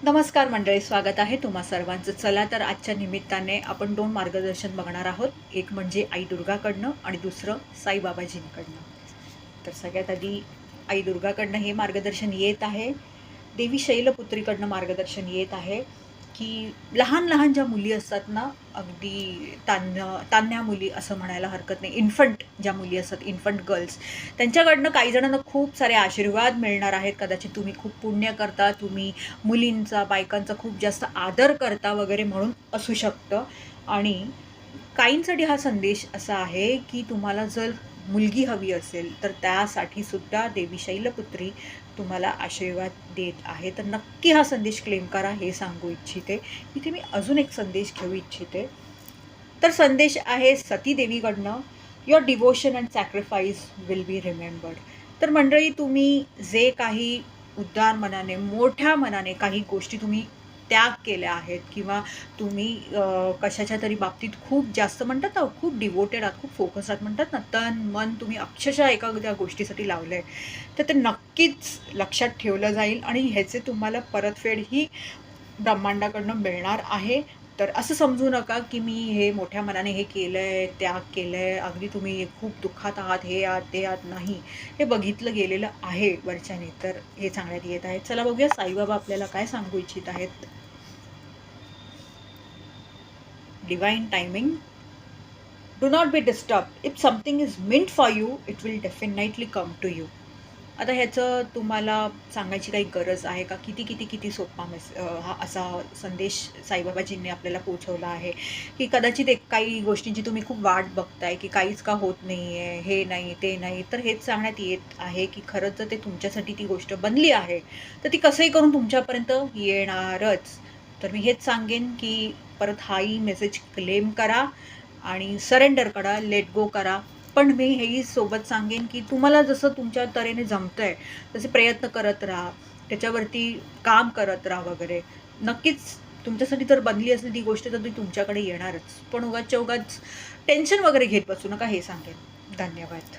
नमस्कार मंडळी, स्वागत आहे तुम्हा सर्वांचं. चला तर आजच्या निमित्ताने आपण 2 मार्गदर्शन बघणार आहोत. एक म्हणजे आई दुर्गाकडनं आणि दुसरं साईबाबाजींकडनं. तर सगळ्यात आधी आई दुर्गाकडनं हे मार्गदर्शन येत आहे. देवी शैलपुत्रीकडनं मार्गदर्शन येत आहे, की लहान-लहान ज्या मुली असतात ना, अगदी तान्ह्या मुली असं म्हणायला हरकत नाही. इन्फंट ज्या मुली असतात, इन्फंट गर्ल्स, त्यांच्याकडनं काही जणांना खूप सारे आशीर्वाद मिळणार आहेत. कदाचित तुम्ही खूप पुण्य करता, तुम्ही मुलींचा, बायकांचा खूप जास्त आदर करता वगैरे म्हणून असू शकतं. आणि काहींसाठी हा संदेश असा आहे, की तुम्हाला जर मुलगी हवी असेल, तर त्यासाठी सुद्धा देवी शैलपुत्री तुम्हाला आशीर्वाद देत आहे. तर नक्की हा संदेश क्लेम करा, हे सांगू इच्छिते. इथे मी अजून एक संदेश घेऊ इच्छिते. तर संदेश आहे सती देवीकडनं, your devotion and sacrifice will be remembered. तर मंडळी, तुम्ही जे काही उदार मनाने, मोठ्या मनाने काही गोष्टी तुम्ही त्याग केल्या आहेत, किंवा तुम्ही कशाच्या तरी बाबतीत खूप जास्त म्हणतात ना, खूप डिवोटेड आहात, खूप फोकस आहात, म्हणतात ना, तन मन तुम्ही अक्षरशः एका त्या गोष्टीसाठी लावलं आहे, तर ते नक्कीच लक्षात ठेवलं जाईल आणि ह्याचे तुम्हाला परतफेड ही ब्रह्मांडाकडनं मिळणार आहे. तर असं समजू नका, की मी हे मोठ्या मनाने हे केलं आहे, त्याग केलं आहे, अगदी तुम्ही खूप दुःखात आहात, हे आहात, ते आहात. नाही, हे बघितलं गेलेलं आहे वरच्याने. तर हे सांगण्यात येत आहे. चला बघूया साईबाबा आपल्याला काय सांगू इच्छित आहेत. Divine timing. Do not be disturb. If something is meant for you, it will definitely come to you. आता ह्याचं तुम्हाला सांगायची काही गरज आहे का? किती किती किती सोपा हा असा संदेश साईबाबाजींनी आपल्याला पोहोचवला आहे, की कदाचित एक काही गोष्टींची तुम्ही खूप वाट बघताय, की काहीच का होत नाही आहे, हे नाही, ते नाही. तर हेच सांगण्यात येत आहे, की खरंच जर ते तुमच्यासाठी ती गोष्ट बनली आहे, तर ती कसंही करून तुमच्यापर्यंत येणारच. तर मी हेच सांगेन, की परत हाही मेसेज क्लेम करा आणि सरेंडर करा, लेट गो करा. पण मी हेही सोबत सांगेन, की तुम्हाला जसं तुमच्या तऱ्हेने जमतंय, तसे प्रयत्न करत राहा. त्याच्यावरती काम करत राहा वगैरे. नक्कीच तुमच्यासाठी जर बनली असेल ती गोष्ट, तर ती तुमच्याकडे येणारच. पण उगाचच्या उगाच टेन्शन वगैरे घेत बसू नका, हे सांगेन. धन्यवाद.